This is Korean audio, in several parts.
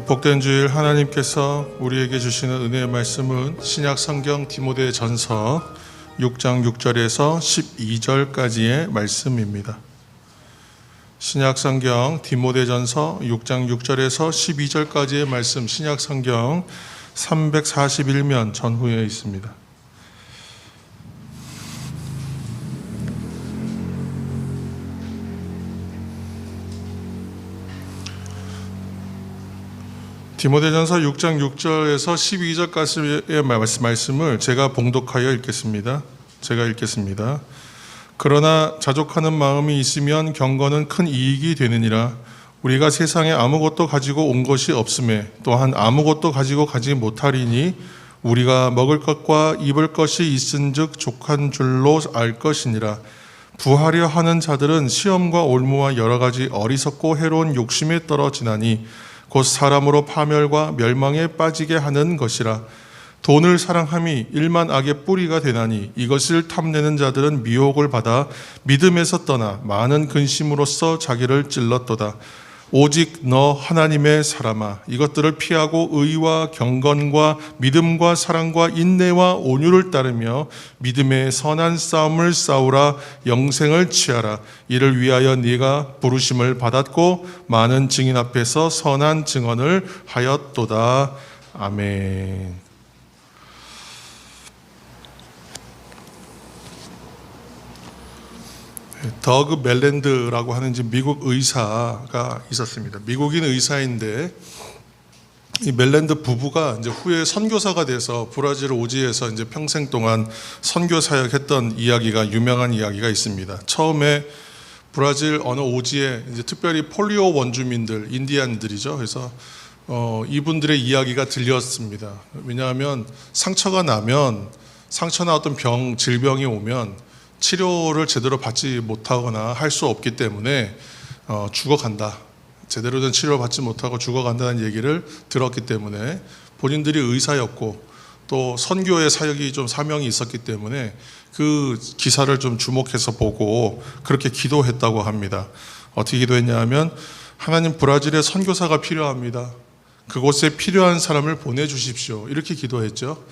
복된 주일, 하나님께서 우리에게 주시는 은혜의 말씀은 신약 성경 디모데전서 6장 6절에서 12절까지의 말씀입니다. 신약 성경 디모데전서 6장 6절에서 12절까지의 말씀, 신약 성경 341면 전후에 있습니다. 디모데전서 6장 6절에서 12절까지의 말씀을 제가 봉독하여 읽겠습니다. 제가 읽겠습니다. 그러나 자족하는 마음이 있으면 경건은 큰 이익이 되느니라. 우리가 세상에 아무것도 가지고 온 것이 없음에 또한 아무것도 가지고 가지 못하리니 우리가 먹을 것과 입을 것이 있은즉 족한 줄로 알 것이니라. 부하려 하는 자들은 시험과 올무와 여러 가지 어리석고 해로운 욕심에 떨어지나니 곧 사람으로 파멸과 멸망에 빠지게 하는 것이라. 돈을 사랑함이 일만 악의 뿌리가 되나니 이것을 탐내는 자들은 미혹을 받아 믿음에서 떠나 많은 근심으로써 자기를 찔렀도다. 오직 너 하나님의 사람아, 이것들을 피하고 의와 경건과 믿음과 사랑과 인내와 온유를 따르며 믿음의 선한 싸움을 싸우라. 영생을 취하라. 이를 위하여 네가 부르심을 받았고 많은 증인 앞에서 선한 증언을 하였도다. 아멘. 더그 멜랜드라고 하는 미국 의사가 있었습니다. 미국인 의사인데 이 멜랜드 부부가 이제 후에 선교사가 돼서 브라질 오지에서 이제 평생 동안 선교 사역했던 이야기가 유명한 이야기가 있습니다. 처음에 브라질 어느 오지에 이제 특별히 폴리오 원주민들, 인디안들이죠. 그래서 이분들의 이야기가 들렸습니다. 왜냐하면 상처가 나면 상처나 어떤 질병이 오면 치료를 제대로 받지 못하거나 할 수 없기 때문에 죽어간다. 제대로 된 치료를 받지 못하고 죽어간다는 얘기를 들었기 때문에 본인들이 의사였고 또 선교의 사역이 좀 사명이 있었기 때문에 그 기사를 좀 주목해서 보고 그렇게 기도했다고 합니다. 어떻게 기도했냐 하면 하나님, 브라질에 선교사가 필요합니다. 그곳에 필요한 사람을 보내주십시오. 이렇게 기도했죠.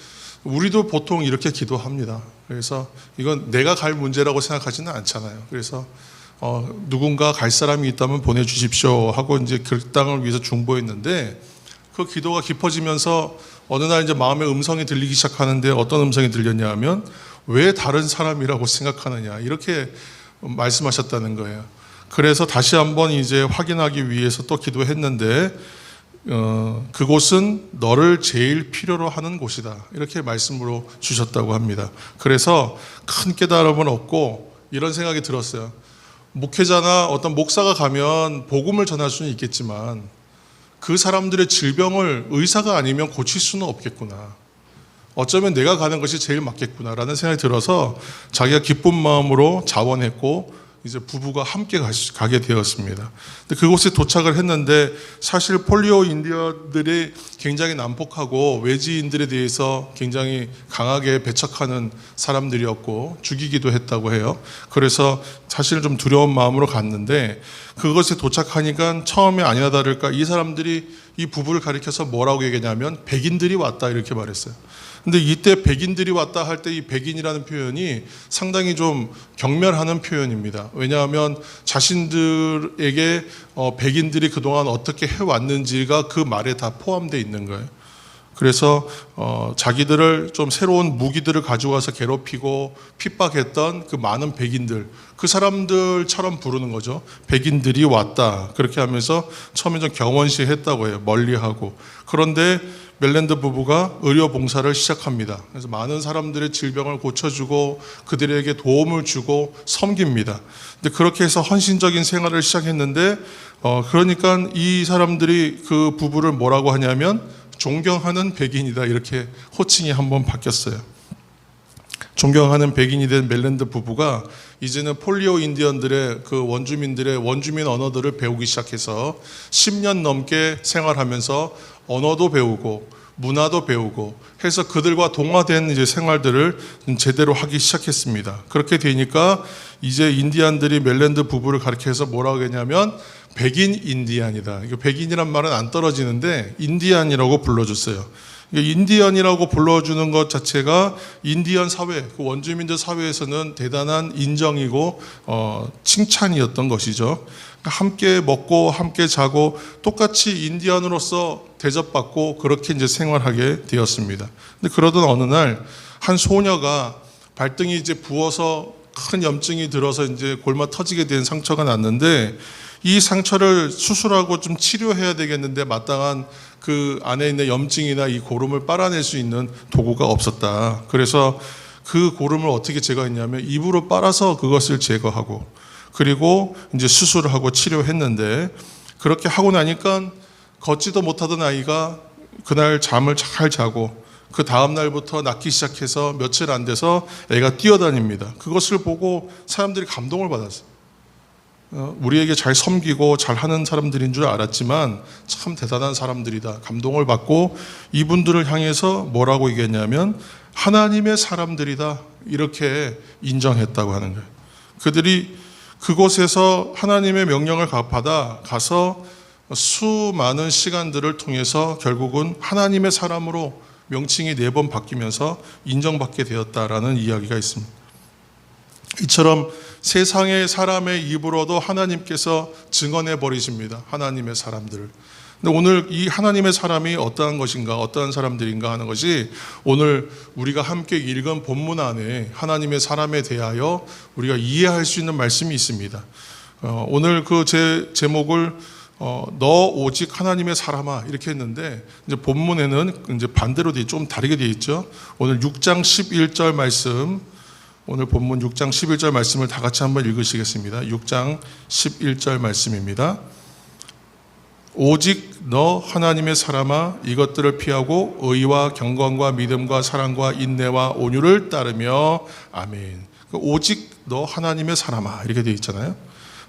우리도 보통 이렇게 기도합니다. 그래서 이건 내가 갈 문제라고 생각하지는 않잖아요. 그래서 누군가 갈 사람이 있다면 보내주십시오 하고 이제 그 땅을 위해서 중보했는데 그 기도가 깊어지면서 어느 날 이제 마음의 음성이 들리기 시작하는데 어떤 음성이 들렸냐 하면 왜 다른 사람이라고 생각하느냐 이렇게 말씀하셨다는 거예요. 그래서 다시 한번 이제 확인하기 위해서 또 기도했는데 그곳은 너를 제일 필요로 하는 곳이다. 이렇게 말씀으로 주셨다고 합니다. 그래서 큰 깨달음을 얻고 이런 생각이 들었어요. 목회자나 어떤 목사가 가면 복음을 전할 수는 있겠지만 그 사람들의 질병을 의사가 아니면 고칠 수는 없겠구나. 어쩌면 내가 가는 것이 제일 맞겠구나라는 생각이 들어서 자기가 기쁜 마음으로 자원했고 이제 부부가 함께 가게 되었습니다. 근데 그곳에 도착을 했는데 사실 폴리오 인디언들이 굉장히 난폭하고 외지인들에 대해서 굉장히 강하게 배척하는 사람들이었고 죽이기도 했다고 해요. 그래서 사실 좀 두려운 마음으로 갔는데 그것에 도착하니까 처음에 아니나 다를까 이 사람들이 이 부부를 가리켜서 뭐라고 얘기하냐면 백인들이 왔다 이렇게 말했어요. 근데 이때 백인들이 왔다 할 때 이 백인이라는 표현이 상당히 좀 경멸하는 표현입니다. 왜냐하면 자신들에게 백인들이 그동안 어떻게 해왔는지가 그 말에 다 포함되어 있는 거예요. 그래서 자기들을 좀 새로운 무기들을 가져와서 괴롭히고 핍박했던 그 많은 백인들, 그 사람들처럼 부르는 거죠. 백인들이 왔다. 그렇게 하면서 처음에 좀 경원시했다고 해요. 멀리하고. 그런데 멜랜드 부부가 의료 봉사를 시작합니다. 그래서 많은 사람들의 질병을 고쳐주고 그들에게 도움을 주고 섬깁니다. 근데 그렇게 해서 헌신적인 생활을 시작했는데 그러니까 이 사람들이 그 부부를 뭐라고 하냐면 존경하는 백인이다 이렇게 호칭이 한번 바뀌었어요. 존경하는 백인이 된 멜랜드 부부가 이제는 폴리오 인디언들의 그 원주민 언어들을 배우기 시작해서 10년 넘게 생활하면서 언어도 배우고 문화도 배우고 해서 그들과 동화된 이제 생활들을 제대로 하기 시작했습니다. 그렇게 되니까 이제 인디안들이 멜랜드 부부를 가리켜서 뭐라고 했냐면 백인 인디안이다. 이거 백인이란 말은 안 떨어지는데 인디안이라고 불러줬어요. 인디언이라고 불러주는 것 자체가 인디언 사회, 그 원주민들 사회에서는 대단한 인정이고 칭찬이었던 것이죠. 함께 먹고 함께 자고 똑같이 인디언으로서 대접받고 그렇게 이제 생활하게 되었습니다. 근데 그러던 어느 날 한 소녀가 발등이 이제 부어서 큰 염증이 들어서 이제 골마 터지게 된 상처가 났는데 이 상처를 수술하고 좀 치료해야 되겠는데 마땅한 그 안에 있는 염증이나 이 고름을 빨아낼 수 있는 도구가 없었다. 그래서 그 고름을 어떻게 제거했냐면 입으로 빨아서 그것을 제거하고 그리고 이제 수술을 하고 치료했는데 그렇게 하고 나니까 걷지도 못하던 아이가 그날 잠을 잘 자고 그 다음 날부터 낫기 시작해서 며칠 안 돼서 애가 뛰어다닙니다. 그것을 보고 사람들이 감동을 받았어요. 우리에게 잘 섬기고 잘하는 사람들인 줄 알았지만 참 대단한 사람들이다. 감동을 받고 이분들을 향해서 뭐라고 얘기했냐면 하나님의 사람들이다. 이렇게 인정했다고 하는 거예요. 그들이 그곳에서 하나님의 명령을 받아 가서 수많은 시간들을 통해서 결국은 하나님의 사람으로 명칭이 4번 바뀌면서 인정받게 되었다라는 이야기가 있습니다. 이처럼 세상의 사람의 입으로도 하나님께서 증언해 버리십니다. 하나님의 사람들을. 근데 오늘 이 하나님의 사람이 어떠한 것인가, 어떠한 사람들인가 하는 것이 오늘 우리가 함께 읽은 본문 안에 하나님의 사람에 대하여 우리가 이해할 수 있는 말씀이 있습니다. 오늘 그 제목을 너 오직 하나님의 사람아 이렇게 했는데 이제 본문에는 이제 반대로 좀 다르게 되어 있죠. 오늘 6장 11절 말씀, 오늘 본문 6장 11절 말씀을 다 같이 한번 읽으시겠습니다. 6장 11절 말씀입니다. 오직 너 하나님의 사람아 이것들을 피하고 의와 경건과 믿음과 사랑과 인내와 온유를 따르며 아멘. 오직 너 하나님의 사람아 이렇게 되어 있잖아요.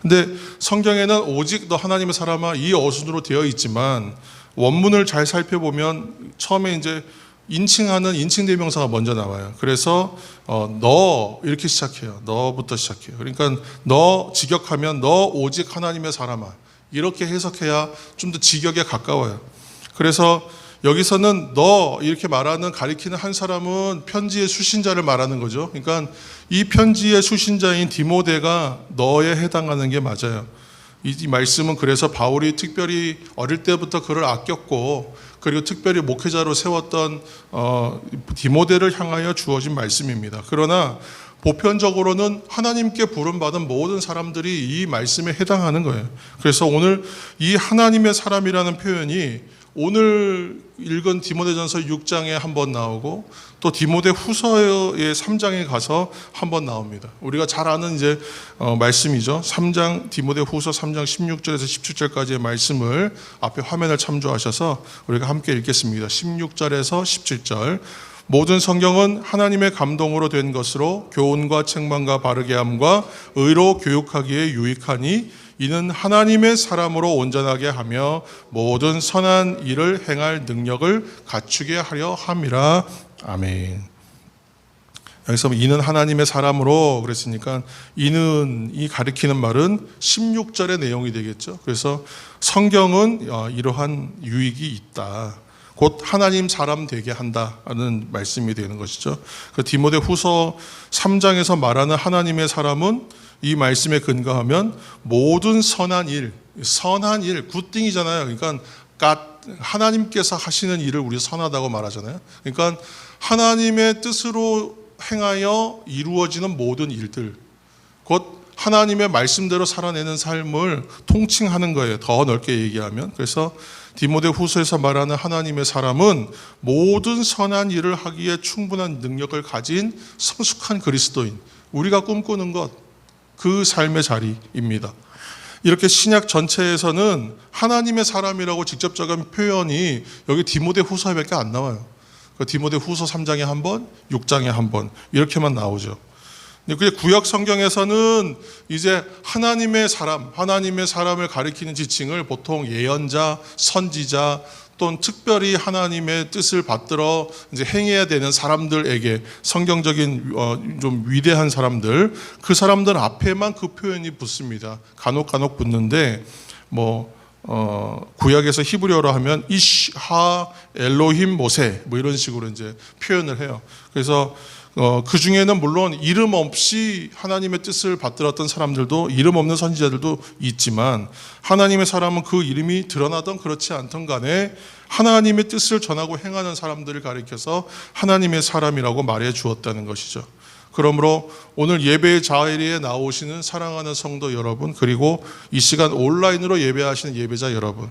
근데 성경에는 오직 너 하나님의 사람아 이 어순으로 되어 있지만 원문을 잘 살펴보면 처음에 이제 인칭하는 인칭 대명사가 먼저 나와요. 그래서 너 이렇게 시작해요. 너부터 시작해요. 그러니까 너 직역하면 너 오직 하나님의 사람아 이렇게 해석해야 좀 더 직역에 가까워요. 그래서 여기서는 너 이렇게 말하는 가리키는 한 사람은 편지의 수신자를 말하는 거죠. 그러니까 이 편지의 수신자인 디모데가 너에 해당하는 게 맞아요. 이 말씀은 그래서 바울이 특별히 어릴 때부터 그를 아꼈고 그리고 특별히 목회자로 세웠던 디모데를 향하여 주어진 말씀입니다. 그러나 보편적으로는 하나님께 부름받은 모든 사람들이 이 말씀에 해당하는 거예요. 그래서 오늘 이 하나님의 사람이라는 표현이 오늘 읽은 디모데전서 6장에 한번 나오고 또 디모데 후서의 3장에 가서 한번 나옵니다. 우리가 잘 아는 이제 말씀이죠. 3장 디모데 후서 3장 16절에서 17절까지의 말씀을 앞에 화면을 참조하셔서 우리가 함께 읽겠습니다. 16절에서 17절. 모든 성경은 하나님의 감동으로 된 것으로 교훈과 책망과 바르게 함과 의로 교육하기에 유익하니 이는 하나님의 사람으로 온전하게 하며 모든 선한 일을 행할 능력을 갖추게 하려 함이라. 아멘. 여기서 이는 하나님의 사람으로 그랬으니까 이는 이 가리키는 말은 16절의 내용이 되겠죠. 그래서 성경은 이러한 유익이 있다. 곧 하나님 사람 되게 한다는 말씀이 되는 것이죠. 그 디모데 후서 3장에서 말하는 하나님의 사람은 이 말씀에 근거하면 모든 선한 일, 굿띵이잖아요. 그러니까 하나님께서 하시는 일을 우리 선하다고 말하잖아요. 그러니까 하나님의 뜻으로 행하여 이루어지는 모든 일들, 곧 하나님의 말씀대로 살아내는 삶을 통칭하는 거예요. 더 넓게 얘기하면. 그래서 디모데 후서에서 말하는 하나님의 사람은 모든 선한 일을 하기에 충분한 능력을 가진 성숙한 그리스도인, 우리가 꿈꾸는 것, 그 삶의 자리입니다. 이렇게 신약 전체에서는 하나님의 사람이라고 직접적인 표현이 여기 디모데 후서에밖에 안 나와요. 디모데 후서 3장에 한 번, 6장에 한 번 이렇게만 나오죠. 구약 성경에서는 이제 하나님의 사람을 가리키는 지칭을 보통 예언자, 선지자 또는 특별히 하나님의 뜻을 받들어 이제 행해야 되는 사람들에게 성경적인 좀 위대한 사람들, 그 사람들 앞에만 그 표현이 붙습니다. 간혹 붙는데 구약에서 히브리어로 하면 이시하 엘로힘 모세 뭐 이런 식으로 이제 표현을 해요. 그래서 그 중에는 물론 이름 없이 하나님의 뜻을 받들었던 사람들도, 이름 없는 선지자들도 있지만, 하나님의 사람은 그 이름이 드러나던 그렇지 않던 간에 하나님의 뜻을 전하고 행하는 사람들을 가리켜서 하나님의 사람이라고 말해 주었다는 것이죠. 그러므로 오늘 예배의 자리에 나오시는 사랑하는 성도 여러분, 그리고 이 시간 온라인으로 예배하시는 예배자 여러분,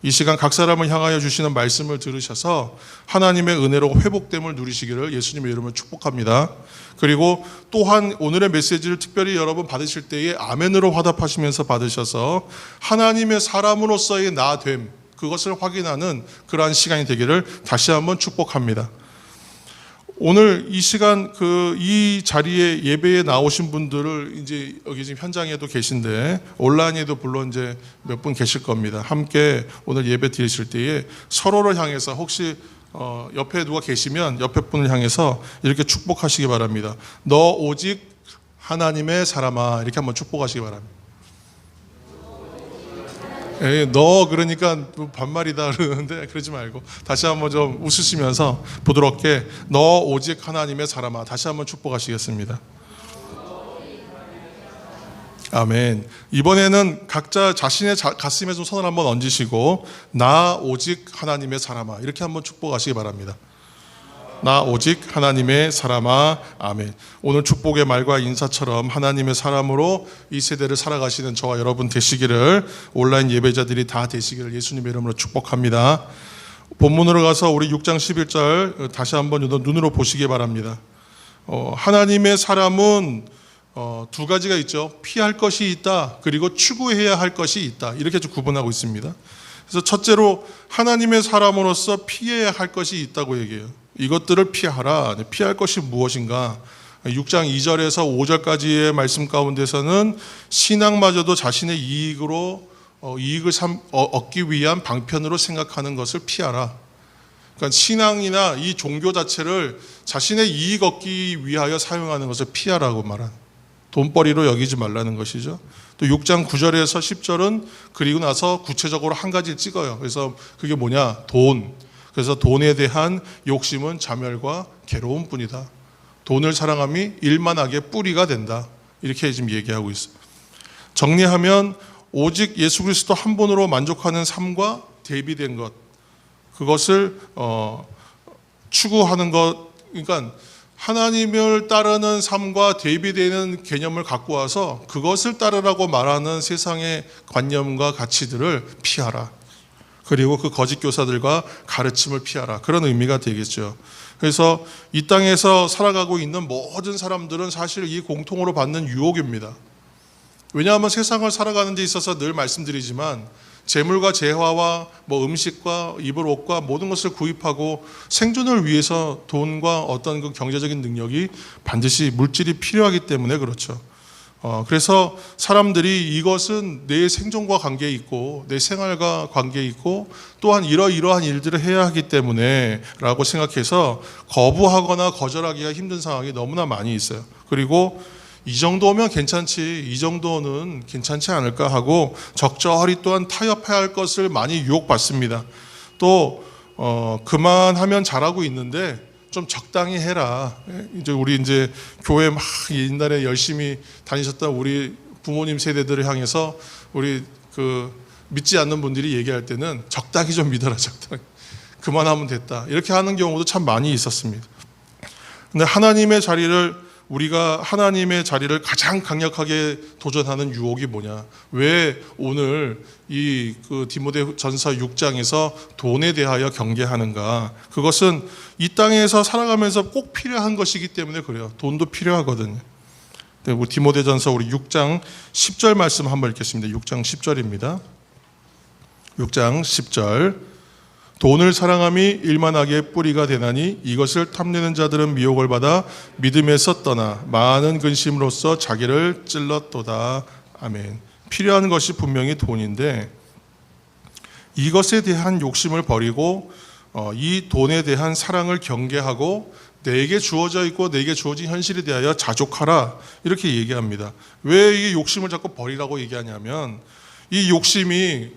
이 시간 각 사람을 향하여 주시는 말씀을 들으셔서 하나님의 은혜로 회복됨을 누리시기를 예수님의 이름으로 축복합니다. 그리고 또한 오늘의 메시지를 특별히 여러분 받으실 때에 아멘으로 화답하시면서 받으셔서 하나님의 사람으로서의 나됨, 그것을 확인하는 그러한 시간이 되기를 다시 한번 축복합니다. 오늘 이 시간 이 자리에 예배에 나오신 분들을 이제 여기 지금 현장에도 계신데 온라인에도 물론 이제 몇 분 계실 겁니다. 함께 오늘 예배 드리실 때에 서로를 향해서 혹시 옆에 누가 계시면 옆에 분을 향해서 이렇게 축복하시기 바랍니다. 너 오직 하나님의 사람아, 이렇게 한번 축복하시기 바랍니다. 너 그러니까 반말이다 그러는데 그러지 말고 다시 한번 좀 웃으시면서 부드럽게 너 오직 하나님의 사람아, 다시 한번 축복하시겠습니다. 아멘. 이번에는 각자 자신의 가슴에 좀 손을 한번 얹으시고 나 오직 하나님의 사람아, 이렇게 한번 축복하시기 바랍니다. 나 오직 하나님의 사람아. 아멘. 오늘 축복의 말과 인사처럼 하나님의 사람으로 이 세대를 살아가시는 저와 여러분 되시기를, 온라인 예배자들이 다 되시기를 예수님의 이름으로 축복합니다. 본문으로 가서 우리 6장 11절 다시 한번 눈으로 보시기 바랍니다. 하나님의 사람은 두 가지가 있죠. 피할 것이 있다, 그리고 추구해야 할 것이 있다, 이렇게 좀 구분하고 있습니다. 그래서 첫째로 하나님의 사람으로서 피해야 할 것이 있다고 얘기해요. 이것들을 피하라. 피할 것이 무엇인가? 6장 2절에서 5절까지의 말씀 가운데서는 신앙마저도 자신의 이익을 얻기 위한 방편으로 생각하는 것을 피하라. 그러니까 신앙이나 이 종교 자체를 자신의 이익 얻기 위하여 사용하는 것을 피하라고 말한, 돈벌이로 여기지 말라는 것이죠. 또 6장 9절에서 10절은 그리고 나서 구체적으로 한 가지를 찍어요. 그래서 그게 뭐냐? 돈. 그래서 돈에 대한 욕심은 자멸과 괴로움뿐이다. 돈을 사랑함이 일만하게 뿌리가 된다. 이렇게 지금 얘기하고 있어요. 정리하면 오직 예수 그리스도 한 분으로 만족하는 삶과 대비된 것, 그것을 추구하는 것, 그러니까 하나님을 따르는 삶과 대비되는 개념을 갖고 와서 그것을 따르라고 말하는 세상의 관념과 가치들을 피하라. 그리고 그 거짓 교사들과 가르침을 피하라. 그런 의미가 되겠죠. 그래서 이 땅에서 살아가고 있는 모든 사람들은 사실 이 공통으로 받는 유혹입니다. 왜냐하면 세상을 살아가는 데 있어서 늘 말씀드리지만 재물과 재화와 음식과 입을 옷과 모든 것을 구입하고 생존을 위해서 돈과 어떤 그 경제적인 능력이 반드시 물질이 필요하기 때문에 그렇죠. 그래서 사람들이 이것은 내 생존과 관계 있고 내 생활과 관계 있고 또한 이러이러한 일들을 해야 하기 때문에 라고 생각해서 거부하거나 거절하기가 힘든 상황이 너무나 많이 있어요. 그리고 이 정도면 괜찮지, 이 정도는 괜찮지 않을까 하고 적절히 또한 타협해야 할 것을 많이 유혹받습니다. 또 그만하면 잘하고 있는데 좀 적당히 해라. 우리 교회 막 옛날에 열심히 다니셨던 우리 부모님 세대들을 향해서 우리 믿지 않는 분들이 얘기할 때는 적당히 좀 믿어라, 적당히. 그만하면 됐다. 이렇게 하는 경우도 참 많이 있었습니다. 근데 우리가 하나님의 자리를 가장 강력하게 도전하는 유혹이 뭐냐? 왜 오늘 이 디모데전서 6장에서 돈에 대하여 경계하는가? 그것은 이 땅에서 살아가면서 꼭 필요한 것이기 때문에 그래요. 돈도 필요하거든요. 우리 디모데전서 우리 6장 10절 말씀 한번 읽겠습니다. 6장 10절입니다. 6장 10절. 돈을 사랑함이 일만하게 뿌리가 되나니 이것을 탐내는 자들은 미혹을 받아 믿음에서 떠나 많은 근심으로써 자기를 찔렀도다. 아멘. 필요한 것이 분명히 돈인데 이것에 대한 욕심을 버리고 이 돈에 대한 사랑을 경계하고 내게 주어져 있고 내게 주어진 현실에 대하여 자족하라, 이렇게 얘기합니다. 왜 이 욕심을 자꾸 버리라고 얘기하냐면 이 욕심이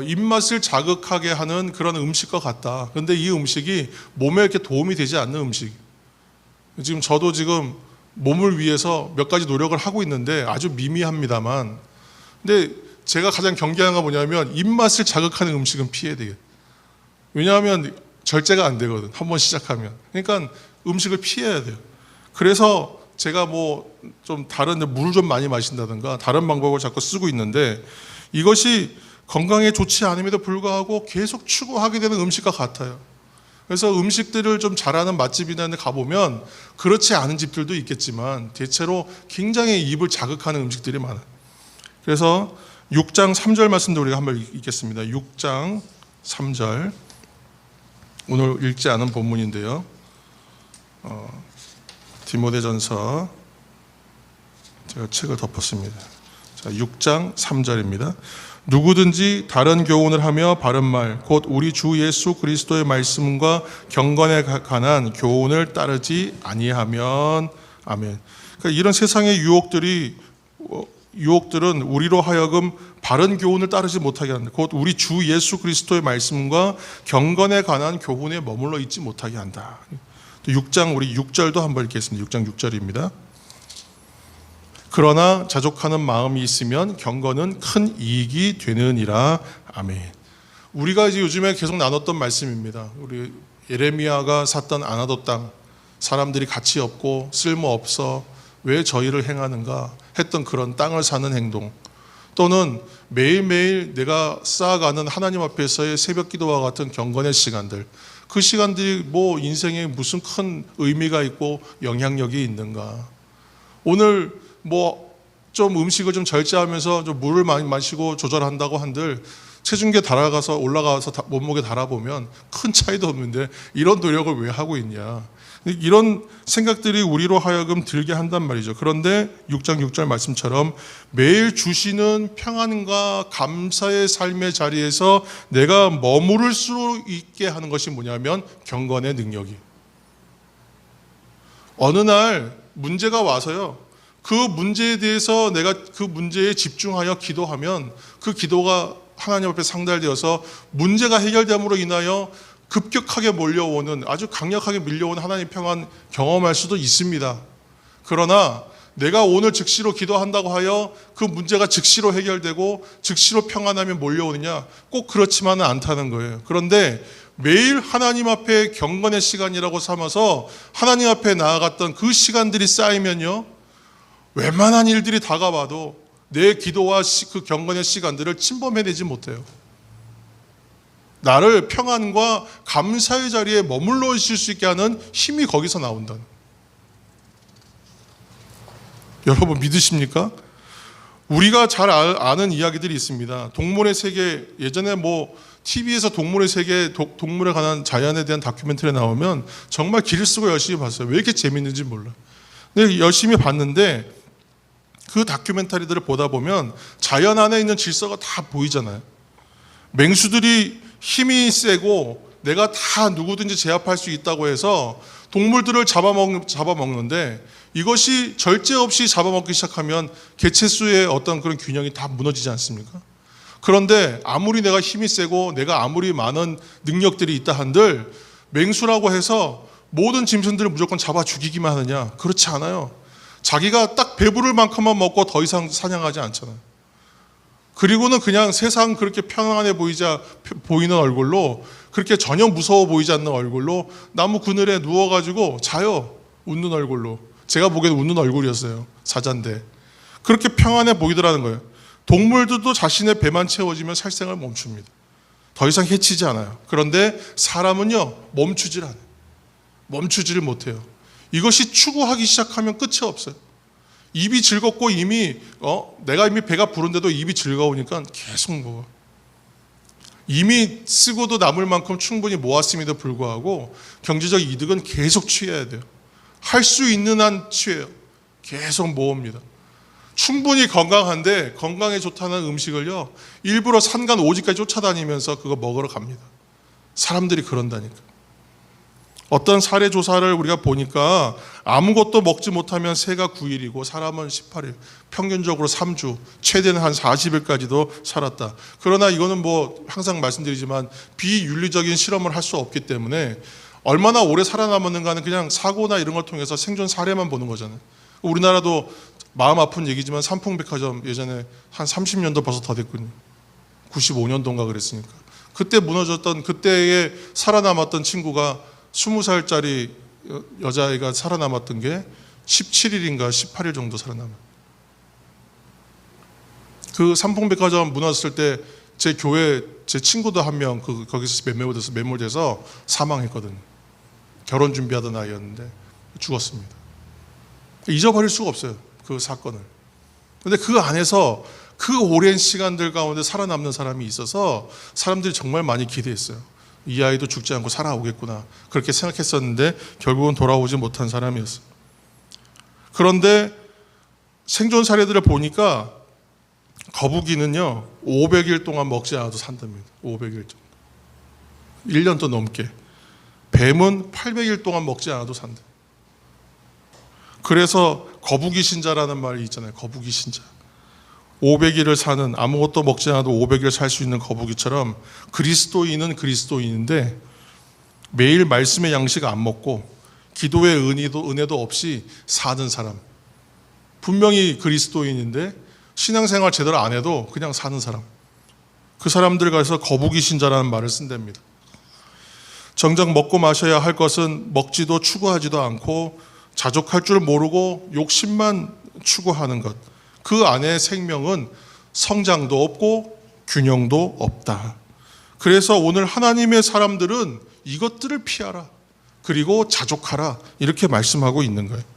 입맛을 자극하게 하는 그런 음식과 같다. 그런데 이 음식이 몸에 이렇게 도움이 되지 않는 음식. 저도 지금 몸을 위해서 몇 가지 노력을 하고 있는데 아주 미미합니다만, 근데 제가 가장 경계하는 건 뭐냐면 입맛을 자극하는 음식은 피해야 되겠다. 왜냐하면 절제가 안 되거든, 한번 시작하면. 그러니까 음식을 피해야 돼요. 그래서 제가 좀 다른 물을 좀 많이 마신다든가 다른 방법을 자꾸 쓰고 있는데, 이것이 건강에 좋지 않음에도 불구하고 계속 추구하게 되는 음식과 같아요. 그래서 음식들을 좀 잘하는 맛집이나 데 가보면 그렇지 않은 집들도 있겠지만 대체로 굉장히 입을 자극하는 음식들이 많아요. 그래서 6장 3절 말씀도 우리가 한번 읽겠습니다. 6장 3절, 오늘 읽지 않은 본문인데요. 디모데전서, 제가 책을 덮었습니다. 자, 6장 3절입니다. 누구든지 다른 교훈을 하며 바른 말, 곧 우리 주 예수 그리스도의 말씀과 경건에 관한 교훈을 따르지 아니하면, 아멘. 그러니까 이런 세상의 유혹들은 우리로 하여금 바른 교훈을 따르지 못하게 한다. 곧 우리 주 예수 그리스도의 말씀과 경건에 관한 교훈에 머물러 있지 못하게 한다. 6장 우리 6절도 한번 읽겠습니다. 6장 6절입니다. 그러나 자족하는 마음이 있으면 경건은 큰 이익이 되느니라. 아멘. 우리가 이제 요즘에 계속 나눴던 말씀입니다. 우리 예레미야가 샀던 아나도 땅, 사람들이 가치 없고 쓸모 없어 왜 저희를 행하는가 했던 그런 땅을 사는 행동, 또는 매일매일 내가 쌓아가는 하나님 앞에서의 새벽 기도와 같은 경건의 시간들, 그 시간들이 인생에 무슨 큰 의미가 있고 영향력이 있는가. 오늘 좀 음식을 좀 절제하면서 좀 물을 많이 마시고 조절한다고 한들 체중계 올라가서 몸무게 달아보면 큰 차이도 없는데 이런 노력을 왜 하고 있냐. 이런 생각들이 우리로 하여금 들게 한단 말이죠. 그런데 6장 6절 말씀처럼 매일 주시는 평안과 감사의 삶의 자리에서 내가 머무를 수 있게 하는 것이 뭐냐면 경건의 능력이. 어느 날 문제가 와서요, 그 문제에 대해서 내가 그 문제에 집중하여 기도하면 그 기도가 하나님 앞에 상달되어서 문제가 해결됨으로 인하여 급격하게 몰려오는, 아주 강력하게 밀려오는 하나님의 평안 경험할 수도 있습니다. 그러나 내가 오늘 즉시로 기도한다고 하여 그 문제가 즉시로 해결되고 즉시로 평안함이 몰려오느냐, 꼭 그렇지만은 않다는 거예요. 그런데 매일 하나님 앞에 경건의 시간이라고 삼아서 하나님 앞에 나아갔던 그 시간들이 쌓이면요, 웬만한 일들이 다가와도 내 기도와 그 경건의 시간들을 침범해내지 못해요. 나를 평안과 감사의 자리에 머물러 있을 수 있게 하는 힘이 거기서 나온다는. 여러분 믿으십니까? 우리가 잘 아는 이야기들이 있습니다. 동물의 세계, 예전에 TV에서 동물의 세계, 동물에 관한 자연에 대한 다큐멘터리 나오면 정말 길을 쓰고 열심히 봤어요. 왜 이렇게 재밌는지 몰라요. 근데 열심히 봤는데 그 다큐멘터리들을 보다 보면 자연 안에 있는 질서가 다 보이잖아요. 맹수들이 힘이 세고 내가 다 누구든지 제압할 수 있다고 해서 동물들을 잡아먹는데, 이것이 절제 없이 잡아먹기 시작하면 개체수의 어떤 그런 균형이 다 무너지지 않습니까? 그런데 아무리 내가 힘이 세고 내가 아무리 많은 능력들이 있다 한들 맹수라고 해서 모든 짐승들을 무조건 잡아 죽이기만 하느냐? 그렇지 않아요. 자기가 딱 배부를 만큼만 먹고 더 이상 사냥하지 않잖아요. 그리고는 그냥 세상 그렇게 평안해 보이는 얼굴로, 그렇게 전혀 무서워 보이지 않는 얼굴로 나무 그늘에 누워가지고 자요. 웃는 얼굴로. 제가 보기에는 웃는 얼굴이었어요. 사자인데. 그렇게 평안해 보이더라는 거예요. 동물들도 자신의 배만 채워지면 살생을 멈춥니다. 더 이상 해치지 않아요. 그런데 사람은요, 멈추지를 못해요. 이것이 추구하기 시작하면 끝이 없어요. 입이 즐겁고 내가 이미 배가 부른데도 입이 즐거우니까 계속 먹어. 이미 쓰고도 남을 만큼 충분히 모았음에도 불구하고 경제적 이득은 계속 취해야 돼요. 할 수 있는 한 취해요. 계속 모읍니다. 충분히 건강한데 건강에 좋다는 음식을요, 일부러 산간 오지까지 쫓아다니면서 그거 먹으러 갑니다. 사람들이 그런다니까. 어떤 사례 조사를 우리가 보니까 아무것도 먹지 못하면 새가 9일이고 사람은 18일, 평균적으로 3주, 최대는 한 40일까지도 살았다. 그러나 이거는 뭐 항상 말씀드리지만 비윤리적인 실험을 할 수 없기 때문에 얼마나 오래 살아남았는가는 그냥 사고나 이런 걸 통해서 생존 사례만 보는 거잖아요. 우리나라도 마음 아픈 얘기지만 삼풍백화점 예전에 한 30년도 벌써 더 됐군요. 95년도인가 그랬으니까. 그때 무너졌던, 그때에 살아남았던 친구가 20살짜리 여자아이가 살아남았던 게 17일인가 18일 정도 살아남아요. 그 삼풍백화점 무너졌을 때 제 교회 제 친구도 한 명 거기서 매몰돼서 사망했거든요. 결혼 준비하던 아이였는데 죽었습니다. 잊어버릴 수가 없어요, 그 사건을. 근데 그 안에서 그 오랜 시간들 가운데 살아남는 사람이 있어서 사람들이 정말 많이 기대했어요. 이 아이도 죽지 않고 살아오겠구나, 그렇게 생각했었는데 결국은 돌아오지 못한 사람이었어요. 그런데 생존 사례들을 보니까 거북이는요 500일 동안 먹지 않아도 산답니다. 500일 정도, 1년도 넘게. 뱀은 800일 동안 먹지 않아도 산다. 그래서 거북이 신자라는 말이 있잖아요. 거북이 신자. 500일을 사는, 아무것도 먹지 않아도 500일 살 수 있는 거북이처럼 그리스도인은 그리스도인인데 매일 말씀의 양식 안 먹고 기도의 은혜도 없이 사는 사람. 분명히 그리스도인인데 신앙생활 제대로 안 해도 그냥 사는 사람. 그 사람들 가서 거북이 신자라는 말을 쓴답니다. 정작 먹고 마셔야 할 것은 먹지도 추구하지도 않고 자족할 줄 모르고 욕심만 추구하는 것. 그 안에 생명은 성장도 없고 균형도 없다. 그래서 오늘 하나님의 사람들은 이것들을 피하라, 그리고 자족하라, 이렇게 말씀하고 있는 거예요.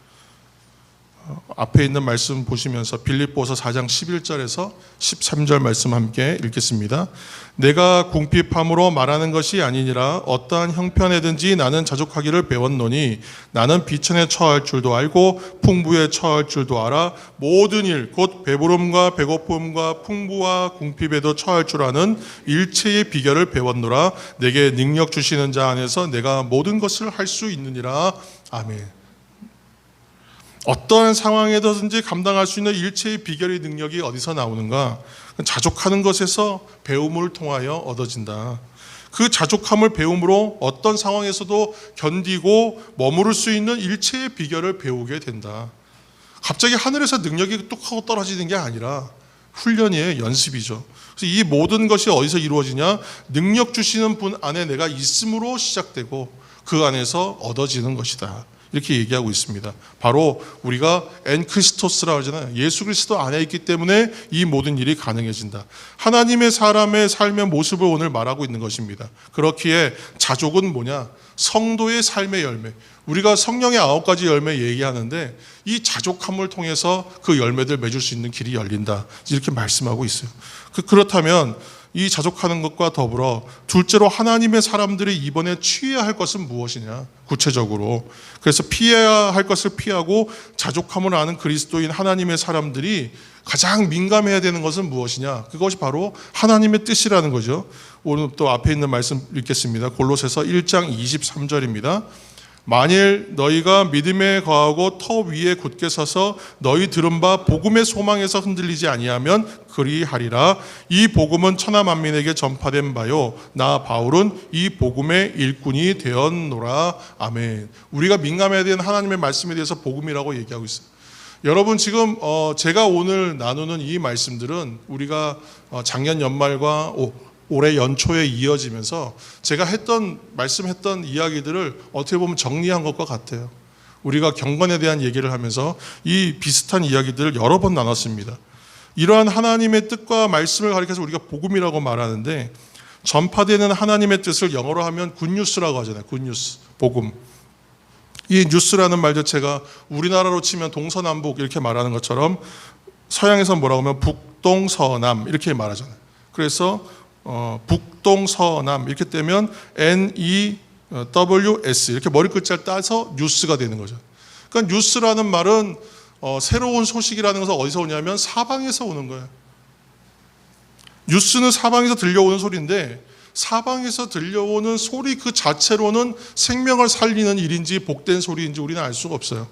앞에 있는 말씀 보시면서 빌립보서 4장 11절에서 13절 말씀 함께 읽겠습니다. 내가 궁핍함으로 말하는 것이 아니니라. 어떠한 형편에든지 나는 자족하기를 배웠노니 나는 비천에 처할 줄도 알고 풍부에 처할 줄도 알아. 모든 일 곧 배부름과 배고픔과 풍부와 궁핍에도 처할 줄 아는 일체의 비결을 배웠노라. 내게 능력 주시는 자 안에서 내가 모든 것을 할 수 있느니라. 아멘. 어떠한 상황에든지 감당할 수 있는 일체의 비결의 능력이 어디서 나오는가? 자족하는 것에서 배움을 통하여 얻어진다. 그 자족함을 배움으로 어떤 상황에서도 견디고 머무를 수 있는 일체의 비결을 배우게 된다. 갑자기 하늘에서 능력이 뚝 하고 떨어지는 게 아니라 훈련이에요. 연습이죠. 그래서 이 모든 것이 어디서 이루어지냐? 능력 주시는 분 안에 내가 있음으로 시작되고 그 안에서 얻어지는 것이다. 이렇게 얘기하고 있습니다. 바로 우리가 엔크리스토스라고 하잖아요. 예수 그리스도 안에 있기 때문에 이 모든 일이 가능해진다. 하나님의 사람의 삶의 모습을 오늘 말하고 있는 것입니다. 그렇기에 자족은 뭐냐? 성도의 삶의 열매. 우리가 성령의 9가지 열매 얘기하는데 이 자족함을 통해서 그 열매들 맺을 수 있는 길이 열린다. 이렇게 말씀하고 있어요. 그렇다면 이 자족하는 것과 더불어 둘째로 하나님의 사람들이 이번에 취해야 할 것은 무엇이냐? 구체적으로. 그래서 피해야 할 것을 피하고 자족함을 아는 그리스도인 하나님의 사람들이 가장 민감해야 되는 것은 무엇이냐? 그것이 바로 하나님의 뜻이라는 거죠. 오늘 또 앞에 있는 말씀 읽겠습니다. 골로새서 1장 23절입니다. 만일 너희가 믿음에 거하고 터 위에 굳게 서서 너희 들은 바 복음의 소망에서 흔들리지 아니하면 그리하리라. 이 복음은 천하 만민에게 전파된 바요 나 바울은 이 복음의 일꾼이 되었노라. 아멘. 우리가 민감해야 되는 하나님의 말씀에 대해서 복음이라고 얘기하고 있어요. 여러분 지금 제가 오늘 나누는 이 말씀들은 우리가 작년 연말과 올해 연초에 이어지면서 제가 말씀했던 이야기들을 어떻게 보면 정리한 것과 같아요. 우리가 경건에 대한 얘기를 하면서 이 비슷한 이야기들을 여러 번 나눴습니다. 이러한 하나님의 뜻과 말씀을 가리켜서 우리가 복음이라고 말하는데 전파되는 하나님의 뜻을 영어로 하면 굿뉴스라고 하잖아요. 굿뉴스, 복음. 이 뉴스라는 말 자체가 우리나라로 치면 동서남북 이렇게 말하는 것처럼 서양에서 뭐라고 하면 북동서남 이렇게 말하잖아요. 그래서 북동서남 이렇게 떼면 NEWS 이렇게 머리 글자를 따서 뉴스가 되는 거죠. 그러니까 뉴스라는 말은 새로운 소식이라는 것은 어디서 오냐면 사방에서 오는 거예요. 뉴스는 사방에서 들려오는 소리인데 사방에서 들려오는 소리 그 자체로는 생명을 살리는 일인지 복된 소리인지 우리는 알 수가 없어요.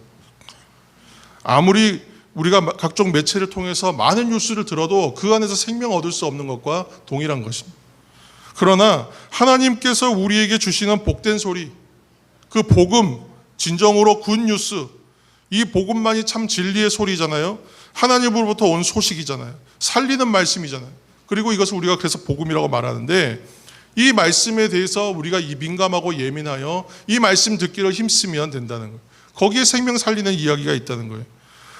아무리 우리가 각종 매체를 통해서 많은 뉴스를 들어도 그 안에서 생명 얻을 수 없는 것과 동일한 것입니다. 그러나 하나님께서 우리에게 주시는 복된 소리, 그 복음, 진정으로 굿뉴스, 이 복음만이 참 진리의 소리잖아요. 하나님으로부터 온 소식이잖아요. 살리는 말씀이잖아요. 그리고 이것을 우리가 그래서 복음이라고 말하는데, 이 말씀에 대해서 우리가 민감하고 예민하여 이 말씀 듣기를 힘쓰면 된다는 거예요. 거기에 생명 살리는 이야기가 있다는 거예요.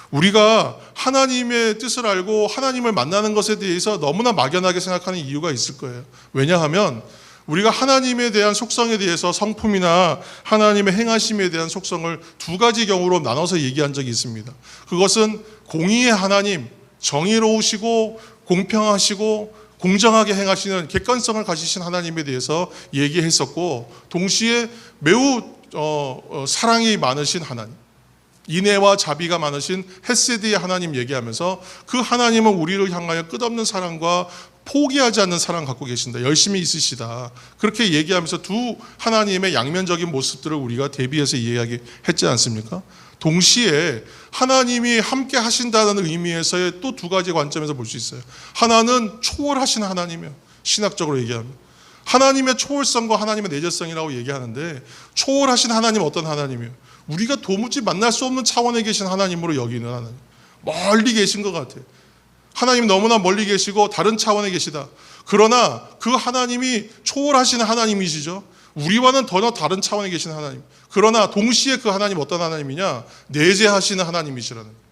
우리가 하나님의 뜻을 알고 하나님을 만나는 것에 대해서 너무나 막연하게 생각하는 이유가 있을 거예요. 왜냐하면 우리가 하나님에 대한 속성에 대해서 성품이나 하나님의 행하심에 대한 속성을 두 가지 경우로 나눠서 얘기한 적이 있습니다. 그것은 공의의 하나님, 정의로우시고 공평하시고 공정하게 행하시는 객관성을 가지신 하나님에 대해서 얘기했었고, 동시에 매우 사랑이 많으신 하나님, 인애와 자비가 많으신 헤세드의 하나님 얘기하면서 그 하나님은 우리를 향하여 끝없는 사랑과 포기하지 않는 사랑 갖고 계신다. 열심히 있으시다. 그렇게 얘기하면서 두 하나님의 양면적인 모습들을 우리가 대비해서 이야기했지 않습니까? 동시에 하나님이 함께 하신다는 의미에서의 또 두 가지 관점에서 볼 수 있어요. 하나는 초월하신 하나님이에요. 신학적으로 얘기하면. 하나님의 초월성과 하나님의 내재성이라고 얘기하는데, 초월하신 하나님은 어떤 하나님이에요? 우리가 도무지 만날 수 없는 차원에 계신 하나님으로 여기는 하나님. 멀리 계신 것 같아요. 하나님 너무나 멀리 계시고 다른 차원에 계시다. 그러나 그 하나님이 초월하시는 하나님이시죠. 우리와는 전혀 다른 차원에 계신 하나님. 그러나 동시에 그 하나님 어떤 하나님이냐? 내재하시는 하나님이시라는 거예요.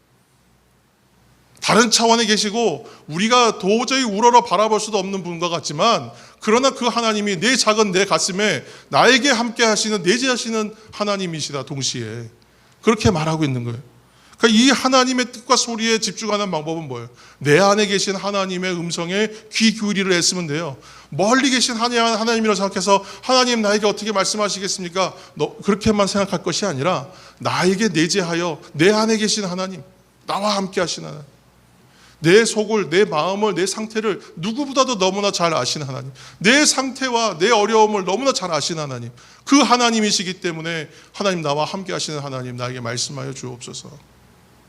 다른 차원에 계시고 우리가 도저히 우러러 바라볼 수도 없는 분과 같지만, 그러나 그 하나님이 내 작은 내 가슴에 나에게 함께 하시는 내재하시는 하나님이시다. 동시에 그렇게 말하고 있는 거예요. 그러니까 이 하나님의 뜻과 소리에 집중하는 방법은 뭐예요? 내 안에 계신 하나님의 음성에 귀 기울이를 했으면 돼요. 멀리 계신 하나님이라고 생각해서 하나님 나에게 어떻게 말씀하시겠습니까? 그렇게만 생각할 것이 아니라 나에게 내재하여 내 안에 계신 하나님, 나와 함께 하시는 하나님, 내 속을, 내 마음을, 내 상태를 누구보다도 너무나 잘 아시는 하나님, 내 상태와 내 어려움을 너무나 잘 아시는 하나님, 그 하나님이시기 때문에 하나님 나와 함께 하시는 하나님 나에게 말씀하여 주옵소서,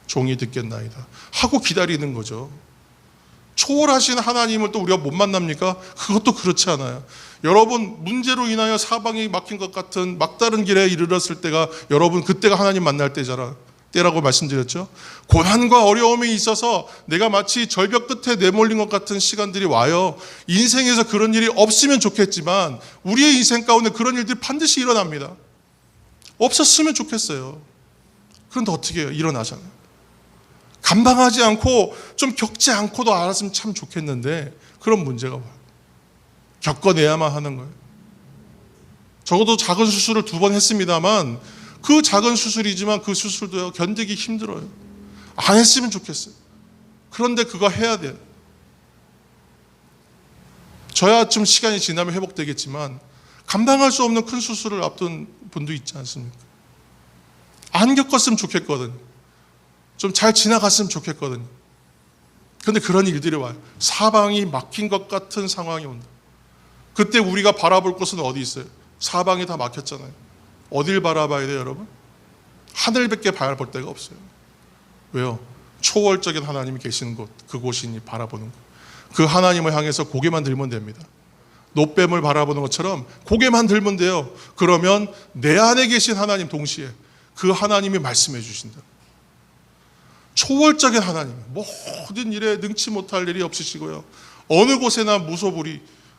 종이 듣겠나이다 하고 기다리는 거죠. 초월하신 하나님을 또 우리가 못 만납니까? 그것도 그렇지 않아요. 여러분, 문제로 인하여 사방이 막힌 것 같은 막다른 길에 이르렀을 때가 여러분 그때가 하나님 만날 때라고 말씀드렸죠. 고난과 어려움이 있어서 내가 마치 절벽 끝에 내몰린 것 같은 시간들이 와요. 인생에서 그런 일이 없으면 좋겠지만 우리의 인생 가운데 그런 일들이 반드시 일어납니다. 없었으면 좋겠어요. 그런데 어떻게 해요? 일어나잖아요. 감당하지 않고 좀 겪지 않고도 알았으면 참 좋겠는데 그런 문제가 와요. 겪어내야만 하는 거예요. 적어도 작은 수술을 2번 했습니다만 그 작은 수술이지만 그 수술도요, 견디기 힘들어요. 안 했으면 좋겠어요. 그런데 그거 해야 돼요. 저야 좀 시간이 지나면 회복되겠지만 감당할 수 없는 큰 수술을 앞둔 분도 있지 않습니까? 안 겪었으면 좋겠거든요. 좀 잘 지나갔으면 좋겠거든요. 그런데 그런 일들이 와요. 사방이 막힌 것 같은 상황이 온다. 그때 우리가 바라볼 곳은 어디 있어요? 사방이 다 막혔잖아요. 어딜 바라봐야 돼요, 여러분? 하늘밖에 바라볼 데가 없어요. 왜요? 초월적인 하나님이 계시는 곳, 그곳이니 바라보는 곳. 그 하나님을 향해서 고개만 들면 됩니다. 노뱀을 바라보는 것처럼 고개만 들면 돼요. 그러면 내 안에 계신 하나님 동시에 그 하나님이 말씀해 주신다. 초월적인 하나님, 모든 일에 능치 못할 일이 없으시고요. 어느 곳에나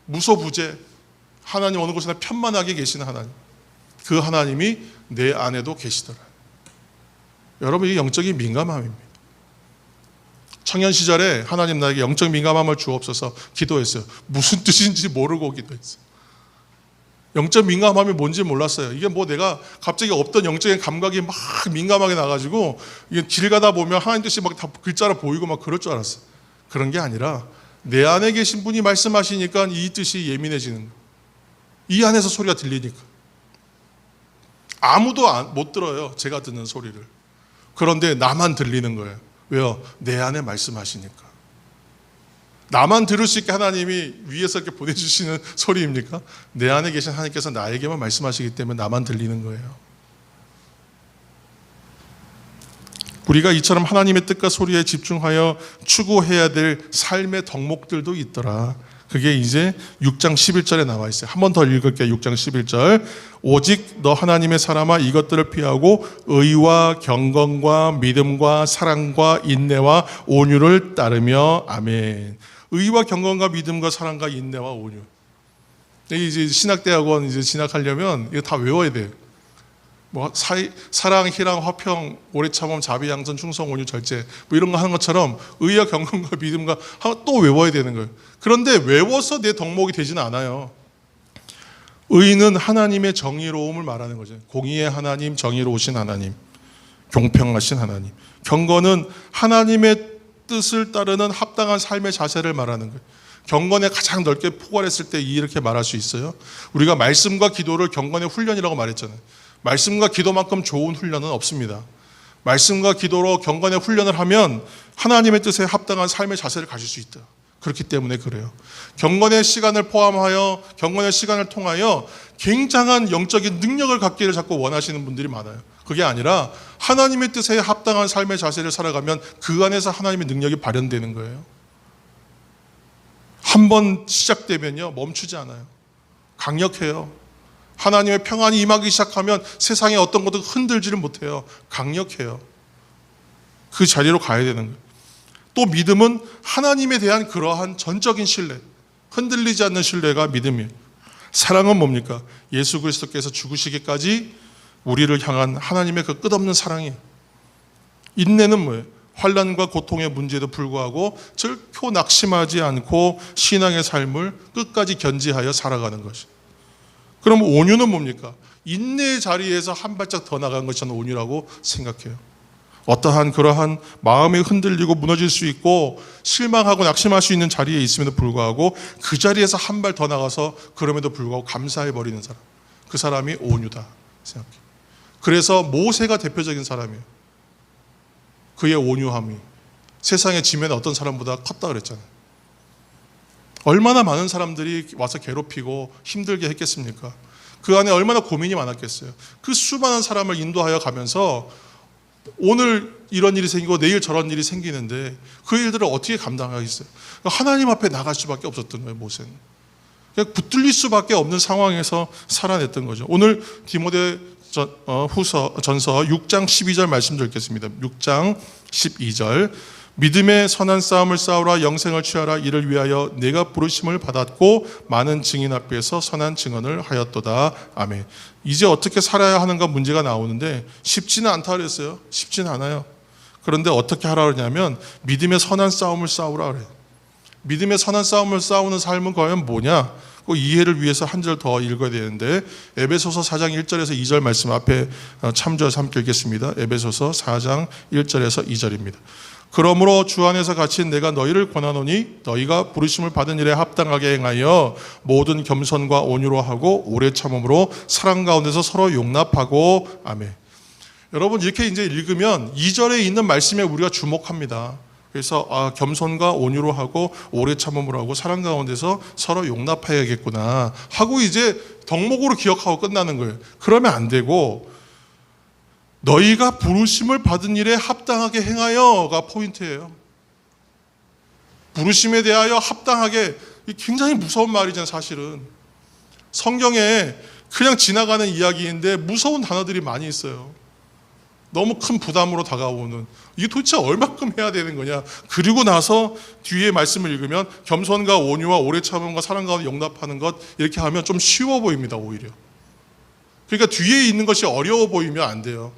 무소부재, 하나님 어느 곳에나 편만하게 계시는 하나님. 그 하나님이 내 안에도 계시더라. 여러분, 이게 영적인 민감함입니다. 청년 시절에 하나님 나에게 영적 민감함을 주옵소서 기도했어요. 무슨 뜻인지 모르고 기도했어요. 영적 민감함이 뭔지 몰랐어요. 이게 뭐 내가 갑자기 없던 영적인 감각이 막 민감하게 나가지고 이게 길 가다 보면 하나님 뜻이 막 다 글자로 보이고 막 그럴 줄 알았어요. 그런 게 아니라 내 안에 계신 분이 말씀하시니까 이 뜻이 예민해지는 거예요. 이 안에서 소리가 들리니까. 아무도 못 들어요, 제가 듣는 소리를. 그런데 나만 들리는 거예요. 왜요? 내 안에 말씀하시니까. 나만 들을 수 있게 하나님이 위에서 이렇게 보내주시는 소리입니까? 내 안에 계신 하나님께서 나에게만 말씀하시기 때문에 나만 들리는 거예요. 우리가 이처럼 하나님의 뜻과 소리에 집중하여 추구해야 될 삶의 덕목들도 있더라. 그게 이제 6장 11절에 나와 있어요. 한 번 더 읽을게요. 6장 11절. 오직 너 하나님의 사람아 이것들을 피하고 의와 경건과 믿음과 사랑과 인내와 온유를 따르며. 아멘. 의와 경건과 믿음과 사랑과 인내와 온유. 이제 신학대학원 이제 진학하려면 이거 다 외워야 돼요. 뭐 사랑, 희랑, 화평, 오래 참음, 자비, 양선, 충성, 온유, 절제 뭐 이런 거 하는 것처럼 의와 경건과 믿음과 또 외워야 되는 거예요. 그런데 외워서 내 덕목이 되지는 않아요. 의는 하나님의 정의로움을 말하는 거죠. 공의의 하나님, 정의로우신 하나님, 공평하신 하나님. 경건은 하나님의 뜻을 따르는 합당한 삶의 자세를 말하는 거예요. 경건에 가장 넓게 포괄했을 때 이렇게 말할 수 있어요. 우리가 말씀과 기도를 경건의 훈련이라고 말했잖아요. 말씀과 기도만큼 좋은 훈련은 없습니다. 말씀과 기도로 경건의 훈련을 하면 하나님의 뜻에 합당한 삶의 자세를 가질 수 있다. 그렇기 때문에 그래요. 경건의 시간을 포함하여 경건의 시간을 통하여 굉장한 영적인 능력을 갖기를 자꾸 원하시는 분들이 많아요. 그게 아니라 하나님의 뜻에 합당한 삶의 자세를 살아가면 그 안에서 하나님의 능력이 발현되는 거예요. 한번 시작되면요 멈추지 않아요. 강력해요. 하나님의 평안이 임하기 시작하면 세상의 어떤 것도 흔들지를 못해요. 강력해요. 그 자리로 가야 되는 거예요. 또 믿음은 하나님에 대한 그러한 전적인 신뢰, 흔들리지 않는 신뢰가 믿음이에요. 사랑은 뭡니까? 예수 그리스도께서 죽으시기까지 우리를 향한 하나님의 그 끝없는 사랑이에요. 인내는 뭐예요? 환난과 고통의 문제에도 불구하고 절코 낙심하지 않고 신앙의 삶을 끝까지 견지하여 살아가는 것이에요. 그럼 온유는 뭡니까? 인내의 자리에서 한 발짝 더 나간 것이 저는 온유라고 생각해요. 어떠한 그러한 마음이 흔들리고 무너질 수 있고 실망하고 낙심할 수 있는 자리에 있음에도 불구하고 그 자리에서 한 발 더 나가서 그럼에도 불구하고 감사해버리는 사람, 그 사람이 온유다 생각해요. 그래서 모세가 대표적인 사람이에요. 그의 온유함이 세상의 지면에 어떤 사람보다 컸다 그랬잖아요. 얼마나 많은 사람들이 와서 괴롭히고 힘들게 했겠습니까? 그 안에 얼마나 고민이 많았겠어요. 그 수많은 사람을 인도하여 가면서 오늘 이런 일이 생기고 내일 저런 일이 생기는데 그 일들을 어떻게 감당하겠어요? 하나님 앞에 나갈 수밖에 없었던 거예요. 모세는 그냥 붙들릴 수밖에 없는 상황에서 살아냈던 거죠. 오늘 디모데 전서 6장 12절 말씀 드리겠습니다. 6장 12절. 믿음의 선한 싸움을 싸우라. 영생을 취하라. 이를 위하여 내가 부르심을 받았고 많은 증인 앞에서 선한 증언을 하였도다. 아멘. 이제 어떻게 살아야 하는가 문제가 나오는데 쉽지는 않다 그랬어요. 쉽지는 않아요. 그런데 어떻게 하라 그러냐면 믿음의 선한 싸움을 싸우라 그래요. 믿음의 선한 싸움을 싸우는 삶은 과연 뭐냐? 그 이해를 위해서 한 절 더 읽어야 되는데 에베소서 4장 1절에서 2절 말씀 앞에 참조해서 함께 읽겠습니다. 에베소서 4장 1절에서 2절입니다. 그러므로 주 안에서 갇힌 내가 너희를 권하노니 너희가 부르심을 받은 일에 합당하게 행하여 모든 겸손과 온유로 하고 오래 참음으로 사랑 가운데서 서로 용납하고. 아멘. 여러분 이렇게 이제 읽으면 2절에 있는 말씀에 우리가 주목합니다. 그래서 겸손과 온유로 하고 오래 참음으로 하고 사랑 가운데서 서로 용납해야겠구나 하고 이제 덕목으로 기억하고 끝나는 거예요. 그러면 안 되고 너희가 부르심을 받은 일에 합당하게 행하여가 포인트예요. 부르심에 대하여 합당하게, 굉장히 무서운 말이잖아요. 사실은 성경에 그냥 지나가는 이야기인데 무서운 단어들이 많이 있어요. 너무 큰 부담으로 다가오는, 이게 도대체 얼마큼 해야 되는 거냐. 그리고 나서 뒤에 말씀을 읽으면 겸손과 온유와 오래 참음과 사랑 가운데 용납하는 것, 이렇게 하면 좀 쉬워 보입니다. 오히려. 그러니까 뒤에 있는 것이 어려워 보이면 안 돼요.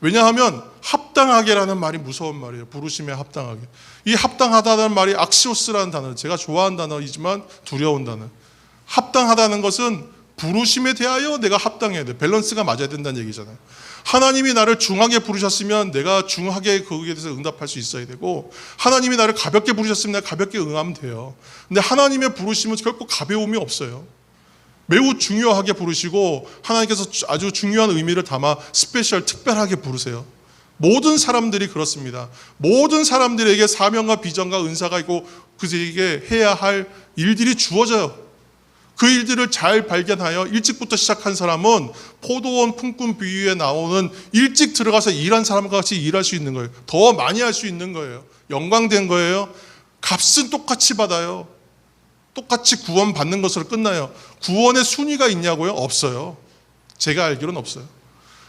왜냐하면 합당하게라는 말이 무서운 말이에요. 부르심에 합당하게. 이 합당하다는 말이 악시오스라는 단어, 제가 좋아하는 단어이지만 두려운 단어. 합당하다는 것은 부르심에 대하여 내가 합당해야 돼. 밸런스가 맞아야 된다는 얘기잖아요. 하나님이 나를 중하게 부르셨으면 내가 중하게 거기에 대해서 응답할 수 있어야 되고, 하나님이 나를 가볍게 부르셨으면 내가 가볍게 응하면 돼요. 근데 하나님의 부르심은 결코 가벼움이 없어요. 매우 중요하게 부르시고 하나님께서 아주 중요한 의미를 담아 스페셜, 특별하게 부르세요. 모든 사람들이 그렇습니다. 모든 사람들에게 사명과 비전과 은사가 있고 그들에게 해야 할 일들이 주어져요. 그 일들을 잘 발견하여 일찍부터 시작한 사람은 포도원 품꾼 비유에 나오는 일찍 들어가서 일한 사람과 같이 일할 수 있는 거예요. 더 많이 할 수 있는 거예요. 영광된 거예요. 값은 똑같이 받아요. 똑같이 구원 받는 것으로 끝나요. 구원의 순위가 있냐고요? 없어요. 제가 알기로는 없어요.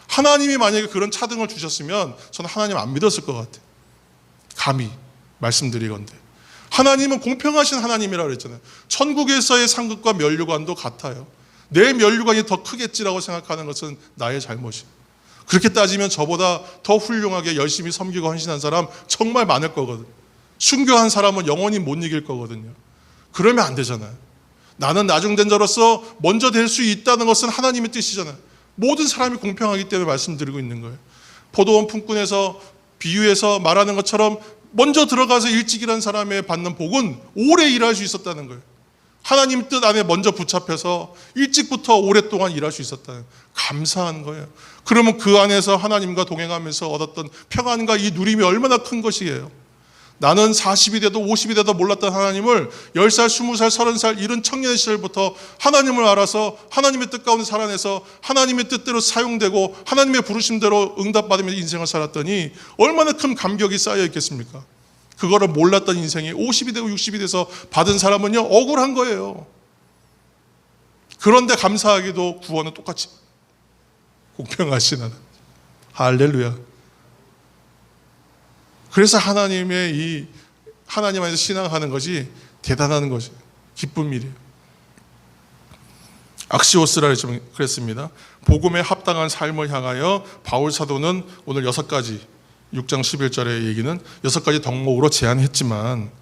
하나님이 만약에 그런 차등을 주셨으면 저는 하나님 안 믿었을 것 같아요. 감히 말씀드리건대. 하나님은 공평하신 하나님이라고 그랬잖아요. 천국에서의 상급과 면류관도 같아요. 내 면류관이 더 크겠지라고 생각하는 것은 나의 잘못이에요. 그렇게 따지면 저보다 더 훌륭하게 열심히 섬기고 헌신한 사람 정말 많을 거거든요. 순교한 사람은 영원히 못 이길 거거든요. 그러면 안 되잖아요. 나는 나중된 자로서 먼저 될 수 있다는 것은 하나님의 뜻이잖아요. 모든 사람이 공평하기 때문에 말씀드리고 있는 거예요. 포도원 품꾼에서 비유에서 말하는 것처럼 먼저 들어가서 일찍 일한 사람의 받는 복은 오래 일할 수 있었다는 거예요. 하나님 뜻 안에 먼저 붙잡혀서 일찍부터 오랫동안 일할 수 있었다는, 감사한 거예요. 그러면 그 안에서 하나님과 동행하면서 얻었던 평안과 이 누림이 얼마나 큰 것이에요. 나는 40이 돼도 50이 돼도 몰랐던 하나님을 10살, 20살, 30살 이런 청년 시절부터 하나님을 알아서 하나님의 뜻 가운데 살아내서 하나님의 뜻대로 사용되고 하나님의 부르심대로 응답받으면서 인생을 살았더니 얼마나 큰 감격이 쌓여 있겠습니까? 그거를 몰랐던 인생이 50이 되고 60이 돼서 받은 사람은요, 억울한 거예요. 그런데 감사하게도 구원은 똑같이 공평하신 하나님. 할렐루야. 그래서 하나님의 이 하나님 안에서 신앙하는 것이 대단한 것이에요. 기쁜 일이에요. 악시오스라 그랬습니다. 복음에 합당한 삶을 향하여 바울 사도는 오늘 6가지 6장 11절의 얘기는 6가지 덕목으로 제안했지만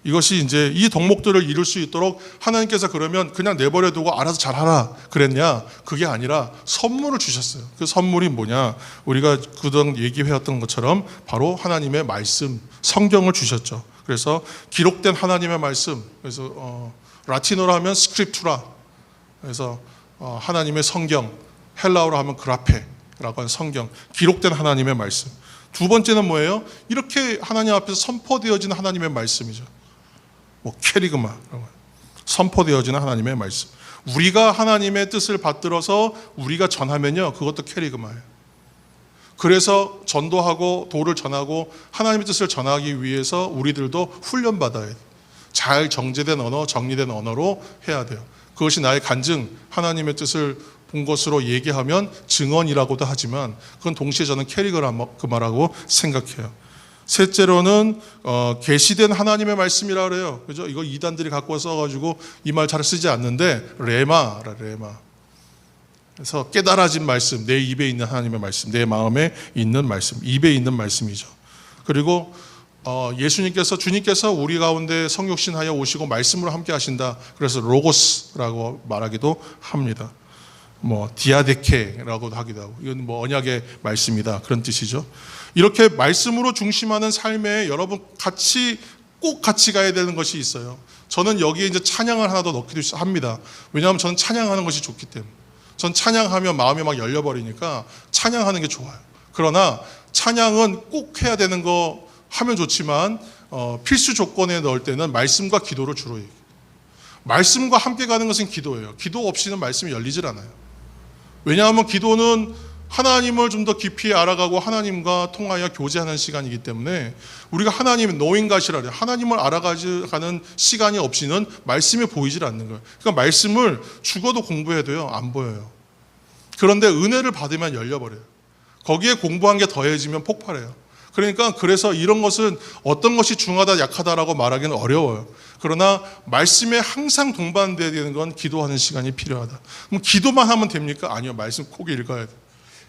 이것이 이제 이 덕목들을 이룰 수 있도록 하나님께서 그러면 그냥 내버려 두고 알아서 잘하라 그랬냐? 그게 아니라 선물을 주셨어요. 그 선물이 뭐냐? 우리가 그동안 얘기해왔던 것처럼 바로 하나님의 말씀, 성경을 주셨죠. 그래서 기록된 하나님의 말씀, 그래서 라틴어로 하면 스크립투라, 그래서 하나님의 성경, 헬라어로 하면 그라페라고 하는 성경, 기록된 하나님의 말씀. 두 번째는 뭐예요? 이렇게 하나님 앞에서 선포되어진 하나님의 말씀이죠. 캐리그마라고 선포되어지는 하나님의 말씀. 우리가 하나님의 뜻을 받들어서 우리가 전하면요, 그것도 캐리그마예요. 그래서 전도하고 도를 전하고 하나님의 뜻을 전하기 위해서 우리들도 훈련받아야 돼요. 잘 정제된 언어, 정리된 언어로 해야 돼요. 그것이 나의 간증, 하나님의 뜻을 본 것으로 얘기하면 증언이라고도 하지만 그건 동시에 저는 캐리그마라고 생각해요. 셋째로는 계시된 하나님의 말씀이라 그래요. 그죠? 이거 이단들이 갖고 써가지고 이 말 잘 쓰지 않는데 레마라 레마. 그래서 깨달아진 말씀, 내 입에 있는 하나님의 말씀, 내 마음에 있는 말씀, 입에 있는 말씀이죠. 그리고 주님께서 우리 가운데 성육신하여 오시고 말씀으로 함께 하신다. 그래서 로고스라고 말하기도 합니다. 디아데케라고도 하기도 하고, 이건 언약의 말씀이다 그런 뜻이죠. 이렇게 말씀으로 중심하는 삶에 여러분 꼭 같이 가야 되는 것이 있어요. 저는 여기에 이제 찬양을 하나 더 넣기도 합니다. 왜냐하면 저는 찬양하는 것이 좋기 때문에. 전 찬양하면 마음이 막 열려버리니까 찬양하는 게 좋아요. 그러나 찬양은 꼭 해야 되는 거 하면 좋지만 필수 조건에 넣을 때는 말씀과 기도를 주로 얘기해요. 말씀과 함께 가는 것은 기도예요. 기도 없이는 말씀이 열리질 않아요. 왜냐하면 기도는 하나님을 좀 더 깊이 알아가고 하나님과 통하여 교제하는 시간이기 때문에 우리가 하나님 knowing갓이라 그래요. 하나님을 알아가는 시간이 없이는 말씀이 보이질 않는 거예요. 그러니까 말씀을 죽어도 공부해도요, 안 보여요. 그런데 은혜를 받으면 열려버려요. 거기에 공부한 게 더해지면 폭발해요. 그래서 이런 것은 어떤 것이 중하다 약하다라고 말하기는 어려워요. 그러나 말씀에 항상 동반되어야 되는 건 기도하는 시간이 필요하다. 그럼 기도만 하면 됩니까? 아니요. 말씀 꼭 읽어야 돼요.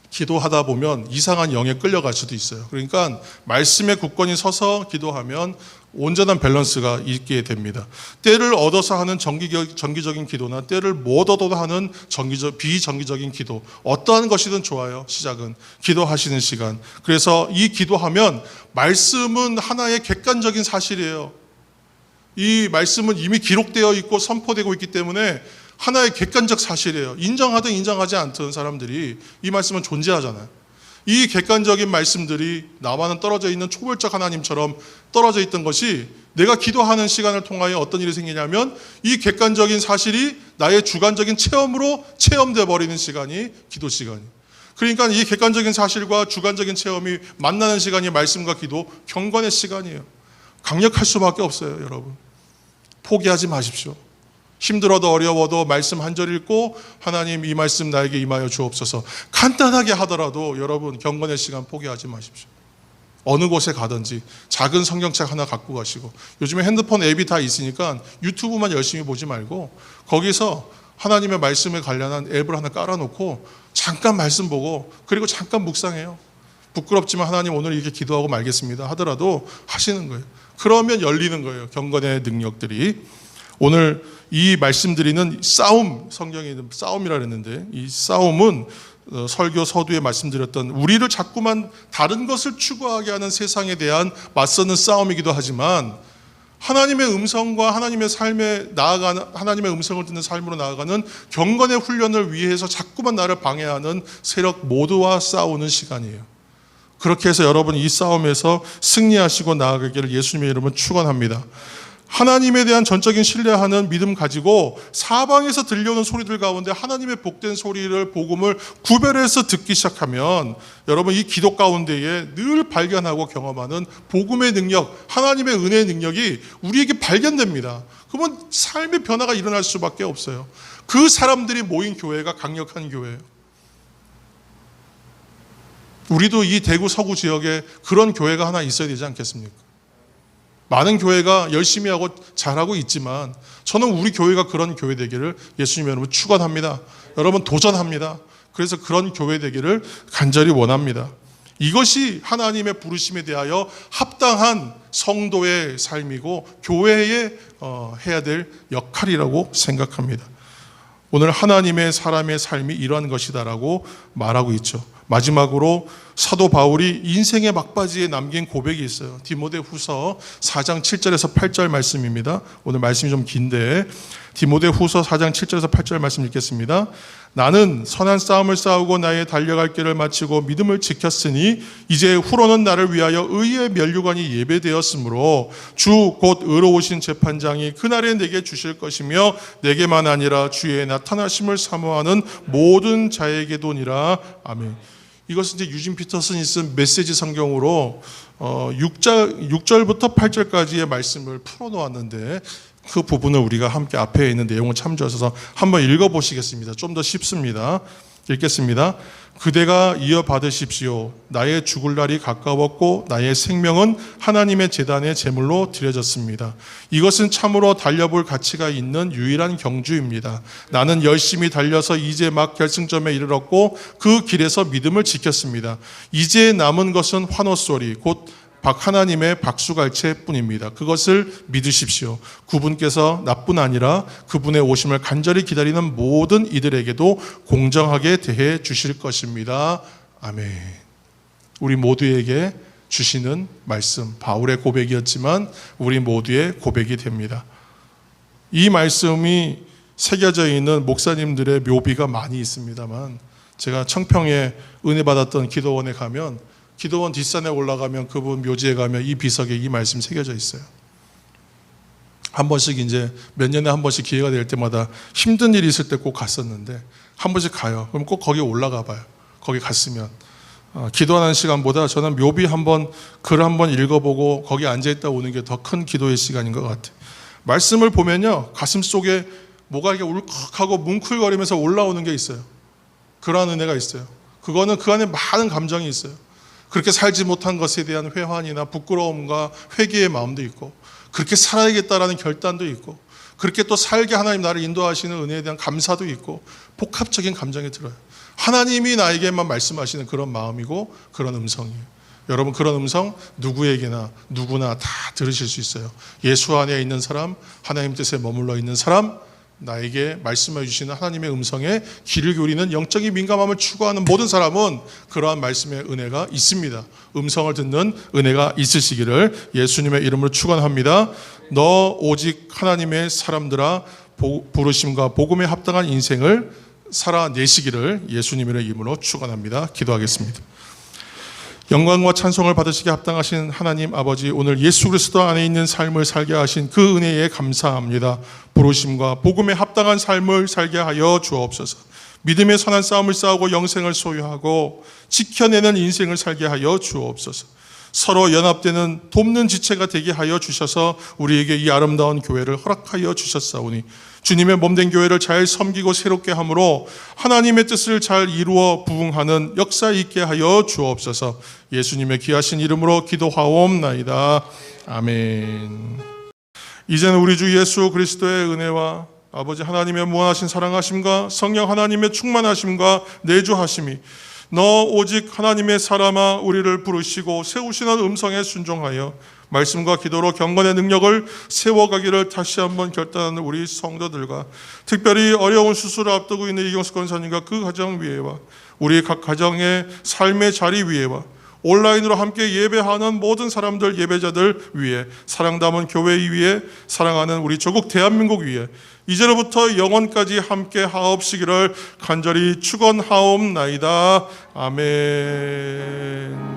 기도하다 보면 이상한 영에 끌려갈 수도 있어요. 그러니까 말씀에 굳건히 서서 기도하면 온전한 밸런스가 있게 됩니다. 때를 얻어서 하는 정기적인 기도나 때를 못 얻어도 하는 비정기적인 기도, 어떠한 것이든 좋아요. 시작은 기도하시는 시간. 그래서 이 기도하면 말씀은 하나의 객관적인 사실이에요. 이 말씀은 이미 기록되어 있고 선포되고 있기 때문에 하나의 객관적 사실이에요. 인정하든 인정하지 않든 사람들이 이 말씀은 존재하잖아요. 이 객관적인 말씀들이 나와는 떨어져 있는 초월적 하나님처럼 떨어져 있던 것이 내가 기도하는 시간을 통하여 어떤 일이 생기냐면 이 객관적인 사실이 나의 주관적인 체험으로 체험돼 버리는 시간이 기도 시간이. 그러니까 이 객관적인 사실과 주관적인 체험이 만나는 시간이 말씀과 기도, 경건의 시간이에요. 강력할 수밖에 없어요, 여러분. 포기하지 마십시오. 힘들어도 어려워도 말씀 한 절 읽고 하나님 이 말씀 나에게 임하여 주옵소서. 간단하게 하더라도 여러분 경건의 시간 포기하지 마십시오. 어느 곳에 가든지 작은 성경책 하나 갖고 가시고, 요즘에 핸드폰 앱이 다 있으니까 유튜브만 열심히 보지 말고 거기서 하나님의 말씀에 관련한 앱을 하나 깔아놓고 잠깐 말씀 보고 그리고 잠깐 묵상해요. 부끄럽지만 하나님 오늘 이렇게 기도하고 말겠습니다 하더라도 하시는 거예요. 그러면 열리는 거예요, 경건의 능력들이. 오늘 이 말씀드리는 싸움, 성경에 싸움이라 그랬는데 이 싸움은 설교 서두에 말씀드렸던 우리를 자꾸만 다른 것을 추구하게 하는 세상에 대한 맞서는 싸움이기도 하지만, 하나님의 음성과 하나님의 삶에 나아가는, 하나님의 음성을 듣는 삶으로 나아가는 경건의 훈련을 위해서 자꾸만 나를 방해하는 세력 모두와 싸우는 시간이에요. 그렇게 해서 여러분 이 싸움에서 승리하시고 나아가기를 예수님의 이름으로 축원합니다. 하나님에 대한 전적인 신뢰하는 믿음 가지고 사방에서 들려오는 소리들 가운데 하나님의 복된 소리를, 복음을 구별해서 듣기 시작하면 여러분 이 기도 가운데에 늘 발견하고 경험하는 복음의 능력, 하나님의 은혜의 능력이 우리에게 발견됩니다. 그러면 삶의 변화가 일어날 수밖에 없어요. 그 사람들이 모인 교회가 강력한 교회예요. 우리도 이 대구 서구 지역에 그런 교회가 하나 있어야 되지 않겠습니까? 많은 교회가 열심히 하고 잘하고 있지만 저는 우리 교회가 그런 교회 되기를 예수님 여러분 축원합니다. 여러분 도전합니다. 그래서 그런 교회 되기를 간절히 원합니다. 이것이 하나님의 부르심에 대하여 합당한 성도의 삶이고 교회에 해야 될 역할이라고 생각합니다. 오늘 하나님의 사람의 삶이 이러한 것이다라고 말하고 있죠. 마지막으로 사도 바울이 인생의 막바지에 남긴 고백이 있어요. 디모데후서 4장 7절에서 8절 말씀입니다. 오늘 말씀이 좀 긴데 디모데후서 4장 7절에서 8절 말씀 읽겠습니다. 나는 선한 싸움을 싸우고 나의 달려갈 길을 마치고 믿음을 지켰으니 이제 후로는 나를 위하여 의의 면류관이 예배되었으므로 주 곧 의로우신 재판장이 그날에 내게 주실 것이며 내게만 아니라 주의 나타나심을 사모하는 모든 자에게도니라. 아멘. 이것은 이제 유진 피터슨이 쓴 메시지 성경으로 6절부터 8절까지의 말씀을 풀어놓았는데 그 부분을 우리가 함께 앞에 있는 내용을 참조하셔서 한번 읽어보시겠습니다. 좀 더 쉽습니다. 읽겠습니다. 그대가 이어받으십시오. 나의 죽을 날이 가까웠고 나의 생명은 하나님의 제단의 제물로 드려졌습니다. 이것은 참으로 달려볼 가치가 있는 유일한 경주입니다. 나는 열심히 달려서 이제 막 결승점에 이르렀고 그 길에서 믿음을 지켰습니다. 이제 남은 것은 환호소리 곧 하나님의 박수갈채뿐입니다. 그것을 믿으십시오. 그분께서 나뿐 아니라 그분의 오심을 간절히 기다리는 모든 이들에게도 공정하게 대해 주실 것입니다. 아멘. 우리 모두에게 주시는 말씀, 바울의 고백이었지만 우리 모두의 고백이 됩니다. 이 말씀이 새겨져 있는 목사님들의 묘비가 많이 있습니다만, 제가 청평에 은혜 받았던 기도원에 가면, 기도원 뒷산에 올라가면 그분 묘지에 가면 이 비석에 이 말씀 새겨져 있어요. 한 번씩 이제 몇 년에 한 번씩 기회가 될 때마다 힘든 일이 있을 때 꼭 갔었는데 한 번씩 가요. 그럼 꼭 거기 올라가 봐요. 거기 갔으면 기도하는 시간보다 저는 묘비 한번 글 한번 읽어보고 거기 앉아있다 오는 게 더 큰 기도의 시간인 것 같아요. 말씀을 보면요, 가슴 속에 뭐가 이렇게 울컥하고 뭉클거리면서 올라오는 게 있어요. 그러한 은혜가 있어요. 그거는 그 안에 많은 감정이 있어요. 그렇게 살지 못한 것에 대한 회환이나 부끄러움과 회개의 마음도 있고, 그렇게 살아야겠다라는 결단도 있고, 그렇게 또 살게 하나님 나를 인도하시는 은혜에 대한 감사도 있고, 복합적인 감정이 들어요. 하나님이 나에게만 말씀하시는 그런 마음이고 그런 음성이에요. 여러분, 그런 음성 누구에게나 누구나 다 들으실 수 있어요. 예수 안에 있는 사람, 하나님 뜻에 머물러 있는 사람, 나에게 말씀해 주시는 하나님의 음성에 귀를 기울이는 영적인 민감함을 추구하는 모든 사람은 그러한 말씀의 은혜가 있습니다. 음성을 듣는 은혜가 있으시기를 예수님의 이름으로 축원합니다. 너 오직 하나님의 사람들아, 부르심과 복음에 합당한 인생을 살아내시기를 예수님의 이름으로 축원합니다. 기도하겠습니다. 영광과 찬송을 받으시기에 합당하신 하나님 아버지, 오늘 예수 그리스도 안에 있는 삶을 살게 하신 그 은혜에 감사합니다. 부르심과 복음에 합당한 삶을 살게 하여 주옵소서. 믿음의 선한 싸움을 싸우고 영생을 소유하고 지켜내는 인생을 살게 하여 주옵소서. 서로 연합되는 돕는 지체가 되게 하여 주셔서 우리에게 이 아름다운 교회를 허락하여 주셨사오니 주님의 몸된 교회를 잘 섬기고 새롭게 함으로 하나님의 뜻을 잘 이루어 부응하는 역사 있게 하여 주옵소서. 예수님의 귀하신 이름으로 기도하옵나이다. 아멘. 이제는 우리 주 예수 그리스도의 은혜와 아버지 하나님의 무한하신 사랑하심과 성령 하나님의 충만하심과 내주하심이 너 오직 하나님의 사람아 우리를 부르시고 세우시는 음성에 순종하여 말씀과 기도로 경건의 능력을 세워가기를 다시 한번 결단하는 우리 성도들과 특별히 어려운 수술을 앞두고 있는 이경수 권사님과 그 가정 위에와 우리 각 가정의 삶의 자리 위에와 온라인으로 함께 예배하는 모든 사람들, 예배자들 위에, 사랑 담은 교회 위에, 사랑하는 우리 조국 대한민국 위에 이제로부터 영원까지 함께 하옵시기를 간절히 축원하옵나이다. 아멘.